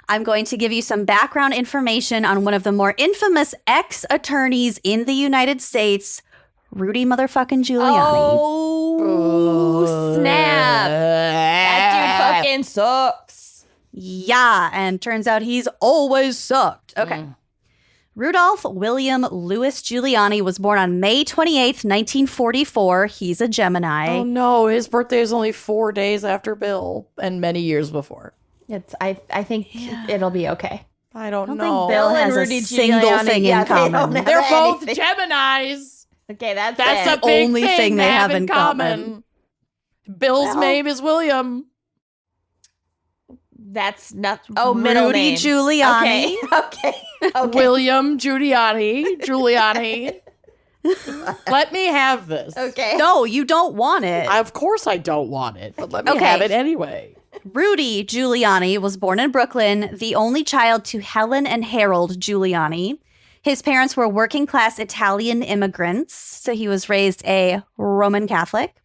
I'm going to give you some background information on one of the more infamous ex-attorneys in the United States, Rudy motherfucking Giuliani. Oh, snap. That dude fucking sucks. Yeah, and turns out he's always sucked. Okay. Rudolph William Louis Giuliani was born on May 28th, 1944. He's a Gemini. Oh, no. His birthday is only 4 days after Bill and many years before. I think it'll be okay. I don't think know. Bill has Rudy a single Giuliani, thing in common. They're both Geminis. Okay, that's That's it. a big only thing they have in common. Bill's name is William. That's not. Oh, middle Rudy name. Giuliani. Okay. William Giuliani. Let me have this. Okay. No, you don't want it. Of course I don't want it, but let me Okay. have it anyway. Rudy Giuliani was born in Brooklyn, the only child to Helen and Harold Giuliani. His parents were working-class Italian immigrants, so he was raised a Roman Catholic.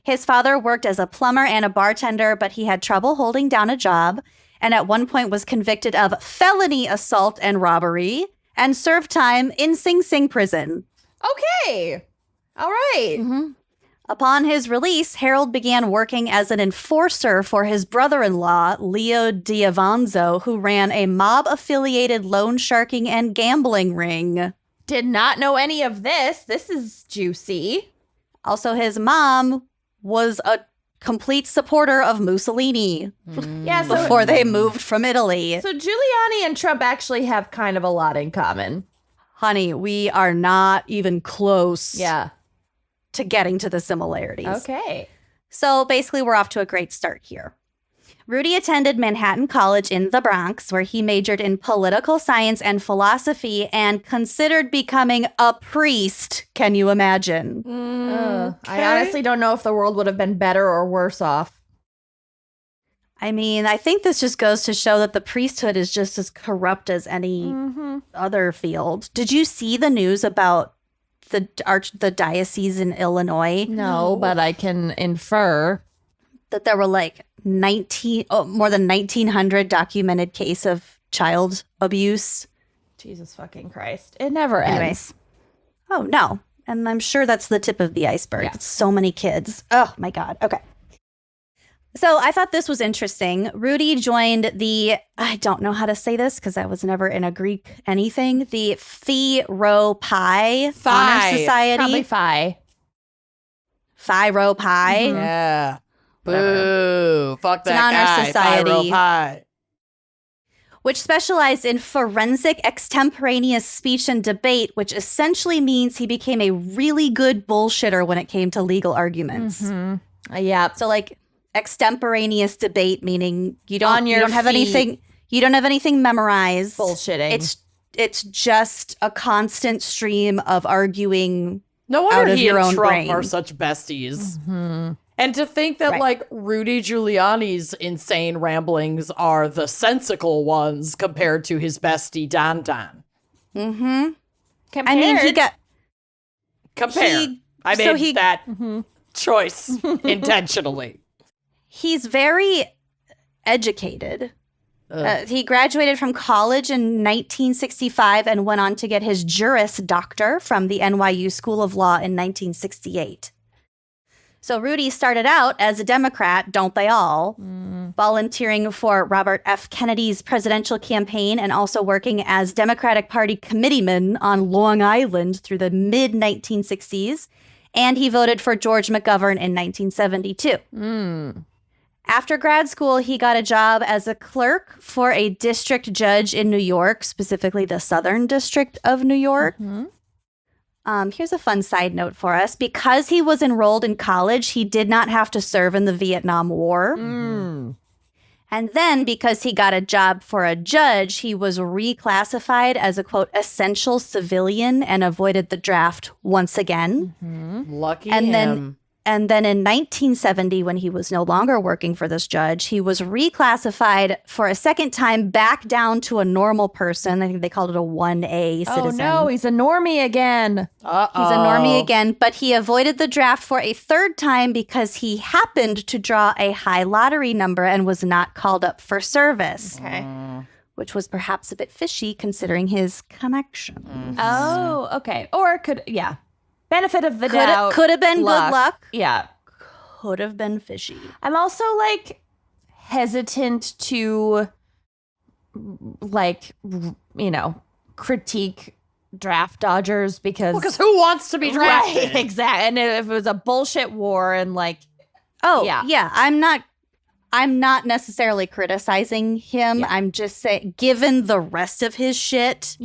His father worked as a plumber and a bartender, but he had trouble holding down a job, and at one point was convicted of felony assault and robbery, and served time in Sing Sing prison. Okay. All right. Upon his release, Harold began working as an enforcer for his brother-in-law, Leo D'Avanzo, who ran a mob-affiliated loan sharking and gambling ring. Did not know any of this. This is juicy. Also, his mom was a complete supporter of Mussolini Yeah, so before they moved from Italy. So Giuliani and Trump actually have kind of a lot in common. Honey, we are not even close Yeah. to getting to the similarities. Okay. So basically, we're off to a great start here. Rudy attended Manhattan College in the Bronx, where he majored in political science and philosophy and considered becoming a priest. Can you imagine? I honestly don't know if the world would have been better or worse off. I mean, I think this just goes to show that the priesthood is just as corrupt as any other field. Did you see the news about the diocese in Illinois? No, but I can infer. That there were like more than 1,900 documented case of child abuse. Jesus fucking Christ. It never Anyways. ends. Oh, no. And I'm sure that's the tip of the iceberg. Yeah. It's so many kids. Oh, my God. Okay. So I thought this was interesting. Rudy joined I don't know how to say this because I was never in a Greek anything, the Phi Rho Pi Honor Society. Probably Phi. Phi Rho Pi. Yeah. Boo. Fuck It's an that honor guy. society. Pyro pie. Which specialized in forensic extemporaneous speech and debate, which essentially means he became a really good bullshitter when it came to legal arguments. Yeah. So like extemporaneous debate, meaning you On don't your have feet. anything memorized. Bullshitting. It's just a constant stream of arguing. No out wonder of he your and own Trump brain. are such besties. And to think that, Right. like, Rudy Giuliani's insane ramblings are the sensical ones compared to his bestie, Don Don. Mm-hmm. Compared. I mean, he got Compare. I so made he- that choice intentionally. he's very educated. He graduated from college in 1965 and went on to get his Juris Doctor from the NYU School of Law in 1968. So Rudy started out as a Democrat, don't they all? Volunteering for Robert F. Kennedy's presidential campaign and also working as Democratic Party committeeman on Long Island through the mid-1960s. And he voted for George McGovern in 1972. After grad school, he got a job as a clerk for a district judge in New York, specifically the Southern District of New York. Here's a fun side note for us. Because he was enrolled in college, he did not have to serve in the Vietnam War. And then because he got a job for a judge, he was reclassified as a, quote, essential civilian and avoided the draft once again. Lucky And him. then And then in 1970, when he was no longer working for this judge, he was reclassified for a second time back down to a normal person. I think they called it a 1A citizen. Oh no, he's a normie again. Uh-oh. He's a normie again, but he avoided the draft for a third time because he happened to draw a high lottery number and was not called up for service. Okay. Which was perhaps a bit fishy considering his connection. Oh, okay. Or it could, benefit of the doubt. Could have been good luck. Yeah. Could have been fishy. I'm also like hesitant to critique draft dodgers because who wants to be drafted? Right, exactly. And if it was a bullshit war and yeah, I'm not necessarily criticizing him. Yeah. I'm just saying, given the rest of his shit,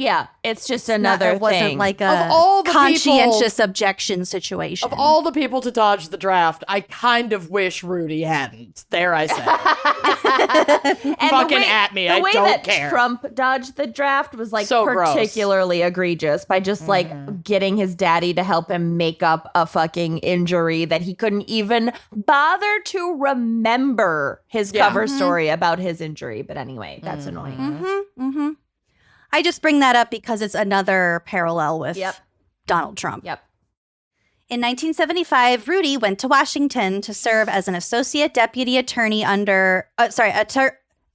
it's just another it wasn't thing. like Of a all the conscientious objection situation. Of all the people to dodge the draft, I kind of wish Rudy hadn't. There I said. And Fucking at me. I The way don't that care. Trump dodged the draft was like So gross. particularly egregious by just like getting his daddy to help him make up a fucking injury that he couldn't even bother to remember his cover story about his injury. But anyway, that's annoying. I just bring that up because it's another parallel with Yep. Donald Trump. Yep. In 1975, Rudy went to Washington to serve as an associate deputy attorney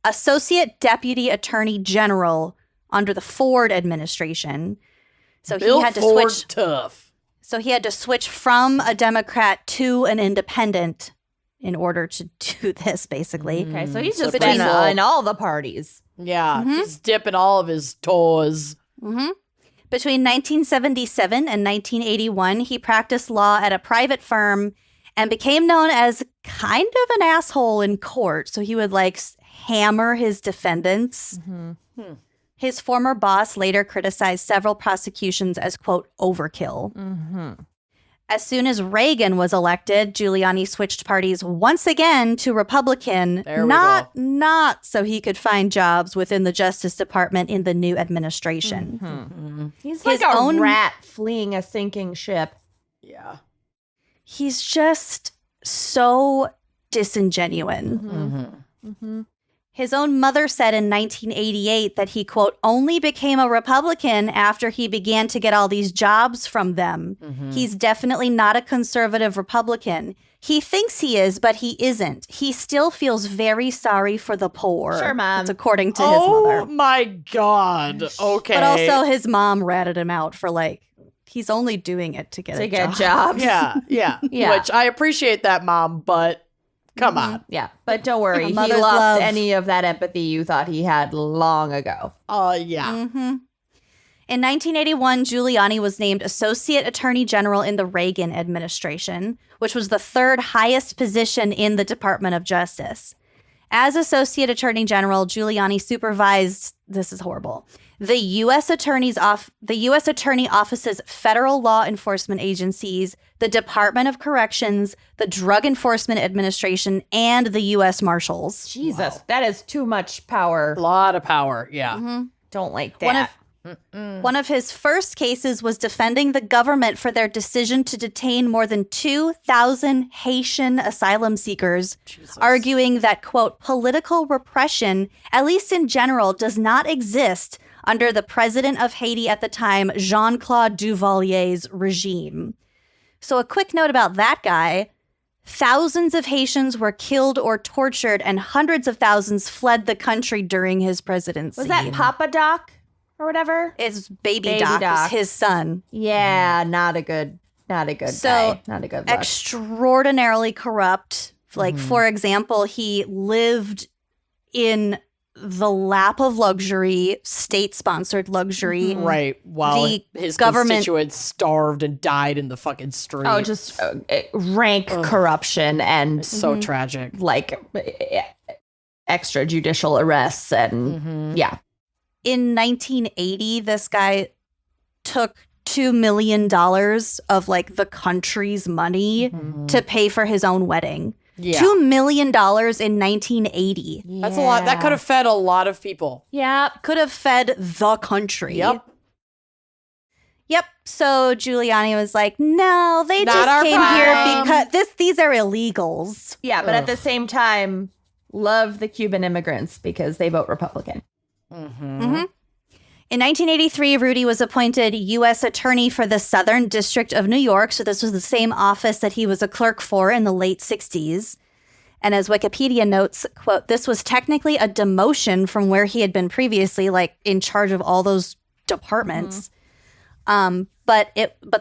associate deputy attorney general under the Ford administration. So Bill he had to Ford switch. tough. So he had to switch from a Democrat to an independent in order to do this, basically. Okay, so he's just Between been in all the parties. Yeah, he's dipping all of his toes. Between 1977 and 1981, he practiced law at a private firm and became known as kind of an asshole in court. So he would hammer his defendants. His former boss later criticized several prosecutions as, quote, overkill. As soon as Reagan was elected, Giuliani switched parties once again to Republican, There we not so he could find jobs within the Justice Department in the new administration. He's His like a own- rat fleeing a sinking ship. Yeah. He's just so disingenuous. His own mother said in 1988 that he, quote, only became a Republican after he began to get all these jobs from them. He's definitely not a conservative Republican. He thinks he is, but he isn't. He still feels very sorry for the poor. Sure, Mom. That's according to his Oh mother. my God. Okay. But also his mom ratted him out for he's only doing it to get a job. jobs. Yeah. Yeah. Which I appreciate that, Mom, but come on. Yeah, but don't worry. A He mother's lost love. any of that empathy you thought he had long ago. Yeah. In 1981, Giuliani was named Associate Attorney General in the Reagan administration, which was the third highest position in the Department of Justice. As Associate Attorney General, Giuliani supervised, this is horrible, the U.S. Attorney Office's federal law enforcement agencies, the Department of Corrections, the Drug Enforcement Administration, and the U.S. Marshals. Jesus, that is too much power. A lot of power. Yeah. Don't like that. One of his first cases was defending the government for their decision to detain more than 2,000 Haitian asylum seekers, arguing that, quote, political repression, at least in general, does not exist under the president of Haiti at the time, Jean-Claude Duvalier's regime. So a quick note about that guy. Thousands of Haitians were killed or tortured, and hundreds of thousands fled the country during his presidency. Was that Papa Doc or whatever? It's Baby Baby Doc, Doc. is his son. Yeah, not a good So, guy. Not a good look. Extraordinarily corrupt. For example, he lived in the lap of luxury, state-sponsored luxury. Right. While The his government- constituents starved and died in the fucking street. Oh, just rank corruption and so tragic. extrajudicial arrests and yeah. In 1980, this guy took $2 million of the country's money to pay for his own wedding. Yeah. $2 million in 1980. That's a lot. That could have fed a lot of people. Yeah. Could have fed the country. Yep. Yep. So Giuliani was like, no, they Not just our came problem. here because these are illegals. Yeah, but at the same time, love the Cuban immigrants because they vote Republican. In 1983, Rudy was appointed U.S. Attorney for the Southern District of New York. So this was the same office that he was a clerk for in the late 60s. And as Wikipedia notes, quote, this was technically a demotion from where he had been previously, like in charge of all those departments. But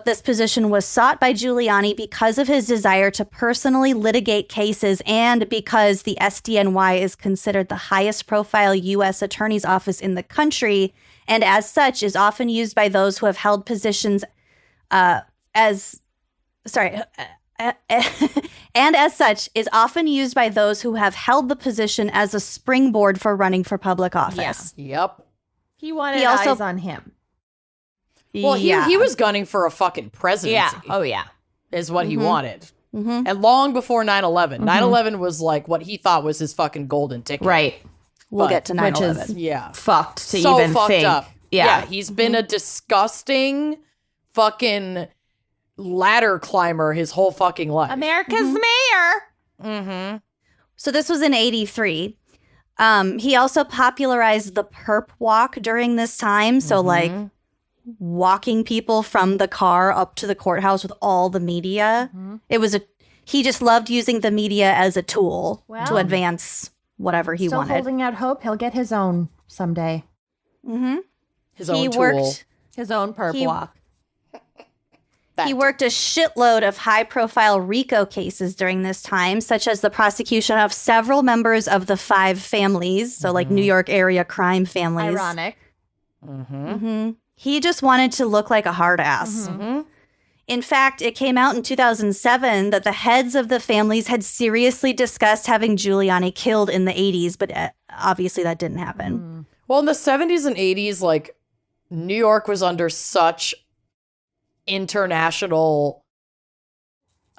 this position was sought by Giuliani because of his desire to personally litigate cases and because the SDNY is considered the highest profile U.S. attorney's office in the country, and as such is often used by those who have held positions and as such is often used by those who have held the position as a springboard for running for public office. Yep. He wanted He also- eyes on him. Well, he was gunning for a fucking presidency. Yeah. Oh, yeah. Is what he wanted. And long before 9/11. 9/11 was like what he thought was his fucking golden ticket. Right. We'll But- get to which 9/11. is Yeah. fucked to So even fucked think. up. Yeah. He's been a disgusting fucking ladder climber his whole fucking life. America's mayor. Mm-hmm. So this was in 83. He also popularized the perp walk during this time. So like walking people from the car up to the courthouse with all the media. He just loved using the media as a tool to Well, advance whatever he Still wanted. holding out hope he'll get his own someday. His own He tool. worked. His own perp He- walk. He worked a shitload of high-profile RICO cases during this time, such as the prosecution of several members of the Five Families, so like New York area crime families. Ironic. He just wanted to look like a hard ass. In fact, it came out in 2007 that the heads of the families had seriously discussed having Giuliani killed in the 80s, but obviously that didn't happen. Well, in the 70s and 80s, like, New York was under such international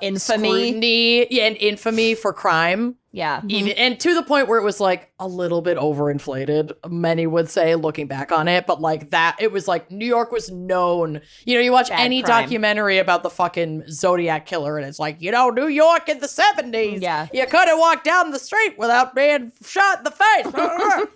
Infamy. scrutiny and infamy for crime. Yeah. Even, and to the point where it was like a little bit overinflated, many would say, looking back on it. But like that, it was like New York was known. You know, you watch Bad any crime. documentary about the fucking Zodiac killer, and it's like, you know, New York in the 70s. Yeah. You couldn't walk down the street without being shot in the face.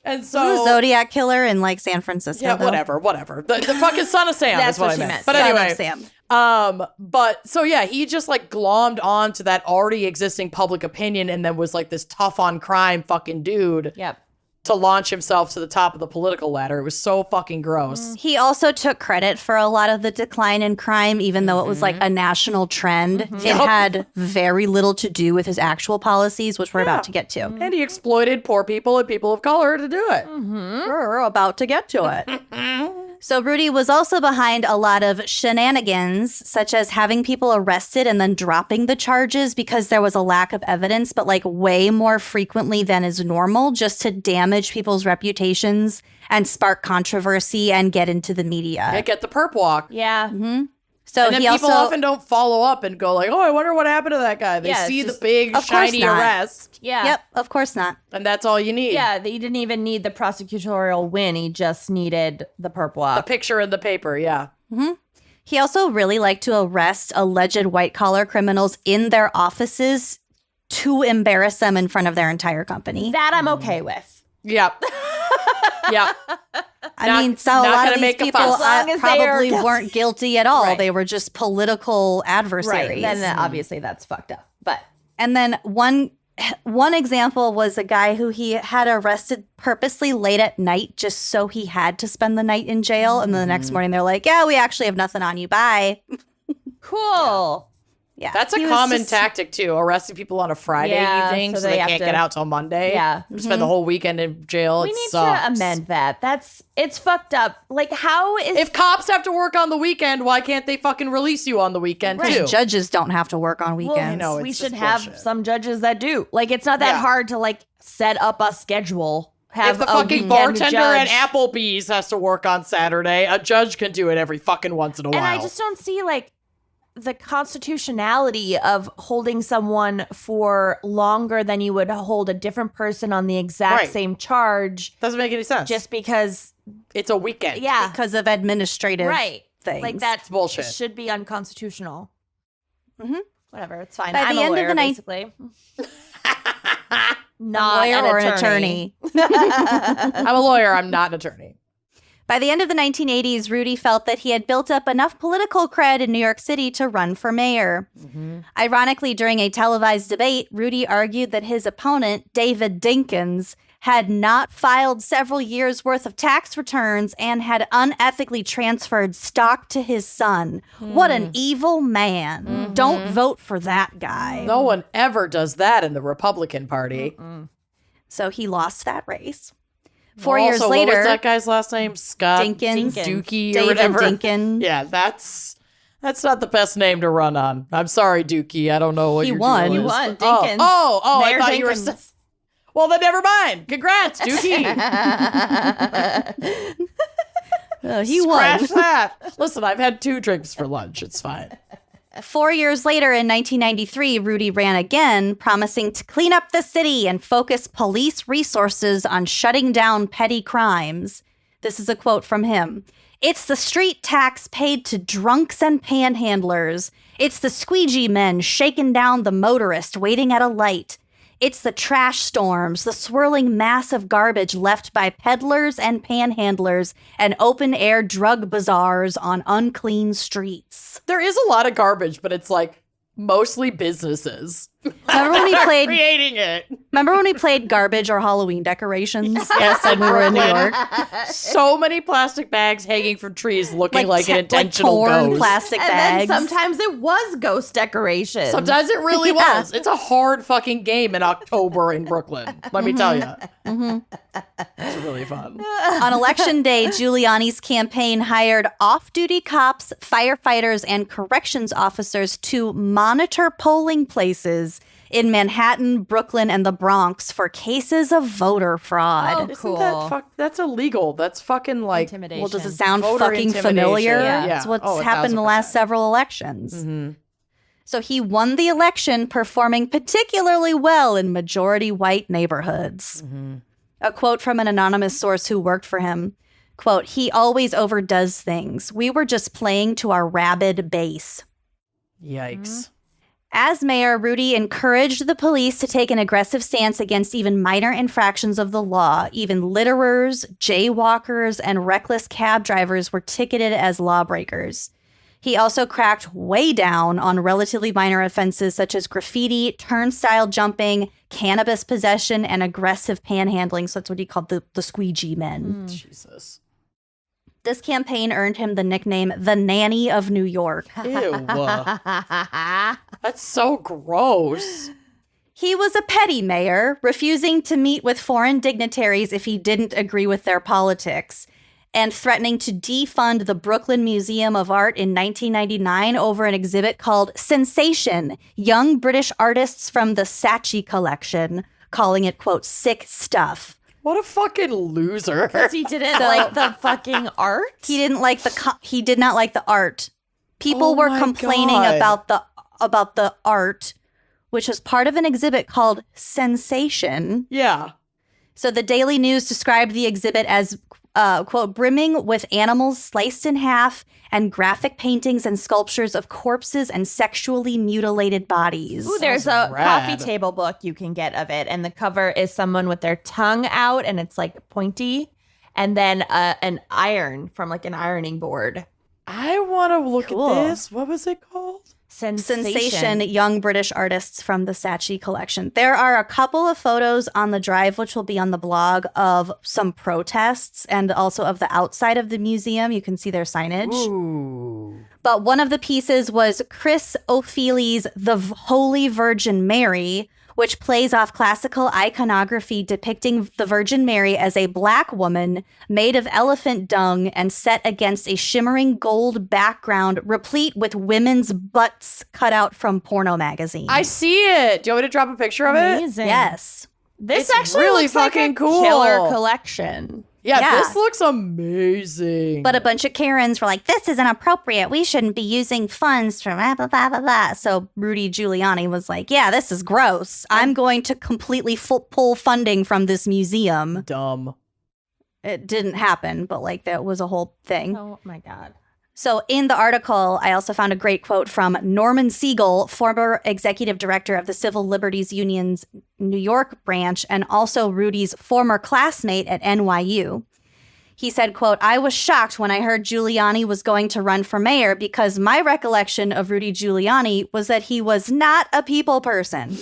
And so. Zodiac killer in like San Francisco. Yeah, though? whatever. The fucking Son of Sam That's is what what I she meant. meant. But Son of anyway, Sam. but so yeah, he just like glommed on to that already existing public opinion and then was like this tough on crime fucking dude Yep. to launch himself to the top of the political ladder. It was so fucking gross. He also took credit for a lot of the decline in crime, even though it was like a national trend. It Yup. had very little to do with his actual policies, which we're about to get to. And he exploited poor people and people of color to do it. We're about to get to it. So Rudy was also behind a lot of shenanigans, such as having people arrested and then dropping the charges because there was a lack of evidence, but like way more frequently than is normal, just to damage people's reputations and spark controversy and get into the media. And get the perp walk. Yeah. So And then he people also often don't follow up and go like, oh, I wonder what happened to that guy. They Yeah, see it's the just- big, Of course shiny not. arrest. Yeah. Yep, of course not. And that's all you need. Yeah. He didn't even need the prosecutorial win. He just needed the perp The walk. picture in the paper, yeah. He also really liked to arrest alleged white-collar criminals in their offices to embarrass them in front of their entire company. That I'm okay with. Yep. Yep. I mean, so a not lot gonna of these make a people fuss. As long as they are probably guilty. weren't guilty at all. Right. They were just political adversaries. Right. Then obviously that's fucked up. But And then one example was a guy who he had arrested purposely late at night just so he had to spend the night in jail. And then the next morning they're like, yeah, we actually have nothing on you. Bye. cool. Yeah. That's a He was common just- tactic too. Arresting people on a Friday Yeah, evening so so they they have can't to- get out till Monday. Yeah. Spend the whole weekend in jail. We It need sucks. to amend that. It's fucked up. Like, how is If cops have to work on the weekend, why can't they fucking release you on the weekend too? Judges don't have to work on weekends. I know, we it's should just have bullshit. some judges that do. Like, it's not that Yeah. hard to like set up a schedule. Have If the a fucking weekend bartender judge. at Applebee's has to work on Saturday, a judge can do it every fucking once in a while. And I just don't see like the constitutionality of holding someone for longer than you would hold a different person on the exact Right. same charge doesn't make any sense. just because it's a weekend. yeah. because of administrative Right. things. Like that's bullshit. Should be unconstitutional. Mm-hmm. Whatever, it's fine. By I'm the a end of lawyer, the basically. Not lawyer an or attorney. an attorney. I'm a lawyer. I'm not an attorney. By the end of the 1980s, Rudy felt that he had built up enough political cred in New York City to run for mayor. Mm-hmm. Ironically, during a televised debate, Rudy argued that his opponent, David Dinkins, had not filed several years' worth of tax returns and had unethically transferred stock to his son. What an evil man. Mm-hmm. Don't vote for that guy. No one ever does that in the Republican Party. So he lost that race. 4 years later, what was that guy's last name? Scott Dinkins. Dookie or David whatever. Dinkins. Yeah, that's not the best name to run on. I'm sorry, Dookie. I don't know what He your won. deal He is. won. Oh, Dinkins. oh, Mayor I thought you were. Dinkins. Well, then never mind. Congrats, Dookie. He won. Scratch that. Listen, I've had 2 drinks for lunch. It's fine. 4 years later, in 1993, Rudy ran again, promising to clean up the city and focus police resources on shutting down petty crimes. This is a quote from him. "It's the street tax paid to drunks and panhandlers. It's the squeegee men shaking down the motorist waiting at a light. It's the trash storms, the swirling mass of garbage left by peddlers and panhandlers and open-air drug bazaars on unclean streets." There is a lot of garbage, but it's like mostly businesses. Remember when we played creating it. Remember when we played garbage or Halloween decorations? Yes, when we were in New York. So many plastic bags hanging from trees looking like an intentional torn ghost. plastic And bags. then sometimes it was ghost decorations. Sometimes it really Yeah. was. It's a hard fucking game in October in Brooklyn. Let me tell you. It's really fun. On election day, Giuliani's campaign hired off-duty cops, firefighters, and corrections officers to monitor polling places in Manhattan, Brooklyn, and the Bronx for cases of voter fraud. Oh, Isn't cool. that's illegal. That's fucking like Intimidation. Well, does it sound Voter fucking intimidation. familiar? Yeah. It's what's Oh, happened in the 1000%. last several elections. Mhm. So he won the election, performing particularly well in majority white neighborhoods. A quote from an anonymous source who worked for him, quote, "He always overdoes things. We were just playing to our rabid base." Yikes. As mayor, Rudy encouraged the police to take an aggressive stance against even minor infractions of the law. Even litterers, jaywalkers, and reckless cab drivers were ticketed as lawbreakers. He also cracked way down on relatively minor offenses such as graffiti, turnstile jumping, cannabis possession, and aggressive panhandling. So that's what he called the squeegee men. Jesus. This campaign earned him the nickname the Nanny of New York. Ew. That's so gross. He was a petty mayor, refusing to meet with foreign dignitaries if he didn't agree with their politics, and threatening to defund the Brooklyn Museum of Art in 1999 over an exhibit called Sensation, Young British Artists from the Saatchi Collection, calling it, quote, sick stuff. What a fucking loser. Because he didn't like the fucking art? He didn't like he did not like the art. People Oh were my complaining God. about the art, which was part of an exhibit called Sensation. Yeah. So the Daily News described the exhibit as, quote, brimming with animals sliced in half and graphic paintings and sculptures of corpses and sexually mutilated bodies. Ooh, there's a Sounds rad. coffee table book you can get of it, and the cover is someone with their tongue out, and it's like pointy, and then an iron from like an ironing board. I want to look Cool. at this. What was it called? Sensation, Young British Artists from the Saatchi Collection. There are a couple of photos on the drive, which will be on the blog, of some protests and also of the outside of the museum. You can see their signage. Ooh. But one of the pieces was Chris O'Feely's The Holy Virgin Mary, which plays off classical iconography depicting the Virgin Mary as a black woman made of elephant dung and set against a shimmering gold background replete with women's butts cut out from porno magazines. I see it. Do you want me to drop a picture of it? Amazing. Yes. This It's actually really looks like fucking a cool. killer collection. Yeah, Yeah. this looks amazing. But a bunch of Karens were like, this is inappropriate. We shouldn't be using funds for blah, blah, blah, blah, blah. So Rudy Giuliani was like, yeah, this is gross. I'm going to completely pull funding from this museum. Dumb. It didn't happen, but like that was a whole thing. Oh my God. So in the article, I also found a great quote from Norman Siegel, former executive director of the Civil Liberties Union's New York branch and also Rudy's former classmate at NYU. He said, quote, "I was shocked when I heard Giuliani was going to run for mayor because my recollection of Rudy Giuliani was that he was not a people person."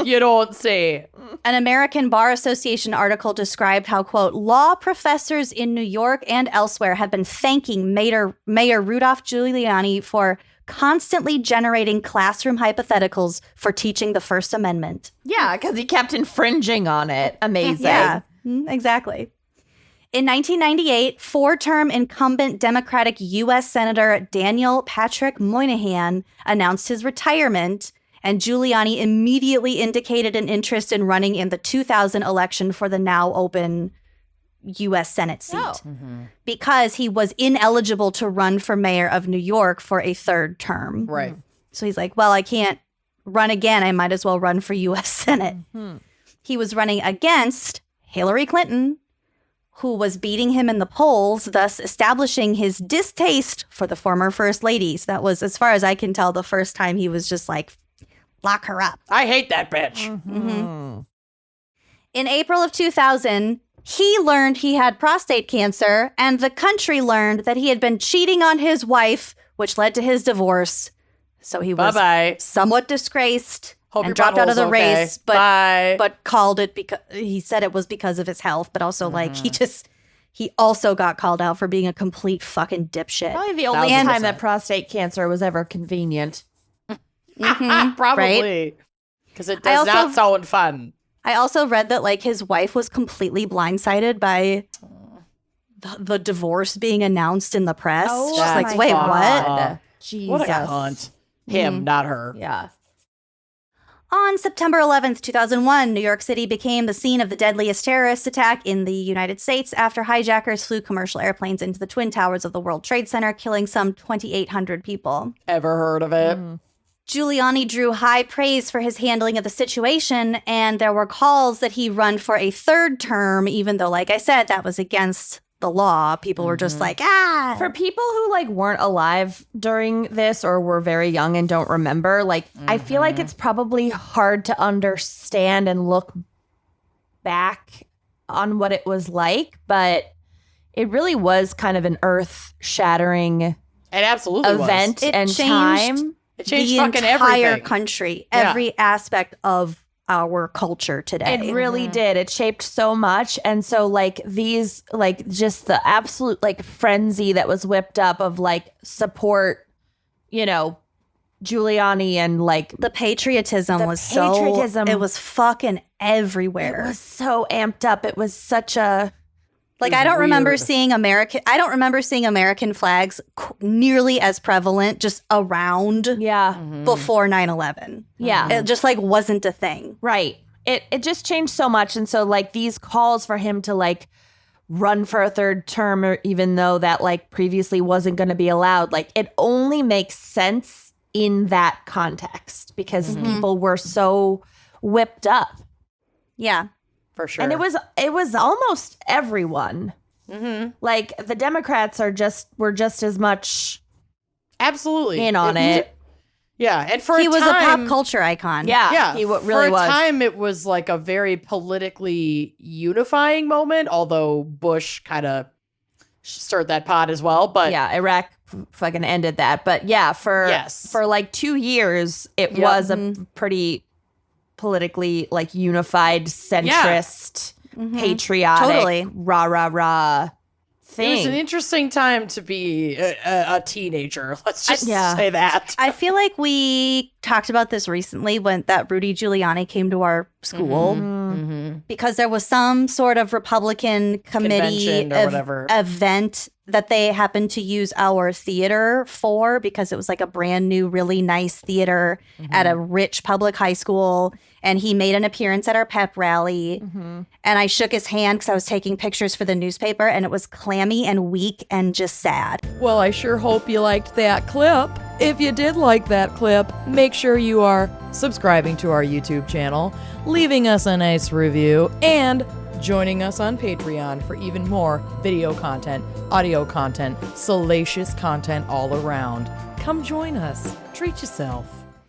You don't say. An American Bar Association article described how, quote, "law professors in New York and elsewhere have been thanking Mayor Rudolph Giuliani for constantly generating classroom hypotheticals for teaching the First Amendment." Yeah, because he kept infringing on it. Amazing. Yeah, exactly. In 1998, four-term incumbent Democratic U.S. Senator Daniel Patrick Moynihan announced his retirement, and Giuliani immediately indicated an interest in running in the 2000 election for the now open U.S. Senate seat because he was ineligible to run for mayor of New York for a third term. Right. So he's like, well, I can't run again. I might as well run for U.S. Senate. He was running against Hillary Clinton, who was beating him in the polls, thus establishing his distaste for the former First Lady. So that was, as far as I can tell, the first time he was just like, lock her up. I hate that bitch. In April of 2000, he learned he had prostate cancer, and the country learned that he had been cheating on his wife, which led to his divorce. So he was Bye-bye. somewhat disgraced. Hope and your dropped out of the butthole's okay. race, but Bye. called it because he said it was because of his health, but also like he also got called out for being a complete fucking dipshit. Probably the only 1000%. time that prostate cancer was ever convenient. Probably. Because it does also- not sound fun. I also read that like his wife was completely blindsided by the divorce being announced in the press. She's like, my wait, God. what? Jesus. What a cunt. Him, not her. Yeah. On September 11th, 2001, New York City became the scene of the deadliest terrorist attack in the United States after hijackers flew commercial airplanes into the Twin Towers of the World Trade Center, killing some 2,800 people. Ever heard of it? Giuliani drew high praise for his handling of the situation, and there were calls that he run for a third term, even though, like I said, that was against the law. People were just like, For people who like weren't alive during this or were very young and don't remember, like I feel like it's probably hard to understand and look back on what it was like, but it really was kind of an earth-shattering It absolutely event was. It and changed time. It changed the fucking entire everything. country, Yeah. every aspect of our culture today. It really did. It shaped so much. And so like these, like just the absolute like frenzy that was whipped up of like support, you know, Giuliani and like The patriotism The was patriotism- so, it was fucking everywhere. it was so amped up. It was such a, Like It was I don't remember weird. seeing American flags nearly as prevalent just around yeah, before 9/11. yeah. It just like wasn't a thing. Right. It just changed so much. And so like these calls for him to like run for a third term, or even though that like previously wasn't going to be allowed, like it only makes sense in that context because people were so whipped up. Yeah. For sure. And it was almost everyone. Like the Democrats were just as much absolutely in on it. Yeah. And for He a was time, a pop culture icon. Yeah, Yeah, he really for a was. time it was like a very politically unifying moment, although Bush kind of stirred that pot as well. But Yeah, Iraq fucking ended that. But yeah, for Yes. like 2 years, it Yep. was a pretty politically like unified, centrist, patriotic, Totally. rah rah rah it was an thing. interesting time to be a teenager. Let's just Yeah. say that. I feel like we talked about this recently when that Rudy Giuliani came to our school because there was some sort of Republican committee Convention or whatever. event that they happened to use our theater for because it was like a brand new, really nice theater at a rich public high school. And he made an appearance at our pep rally. And I shook his hand because I was taking pictures for the newspaper, and it was clammy and weak and just sad. Well, I sure hope you liked that clip. If you did like that clip, make sure you are subscribing to our YouTube channel, leaving us a nice review, and joining us on Patreon for even more video content, audio content, salacious content all around. Come join us. Treat yourself.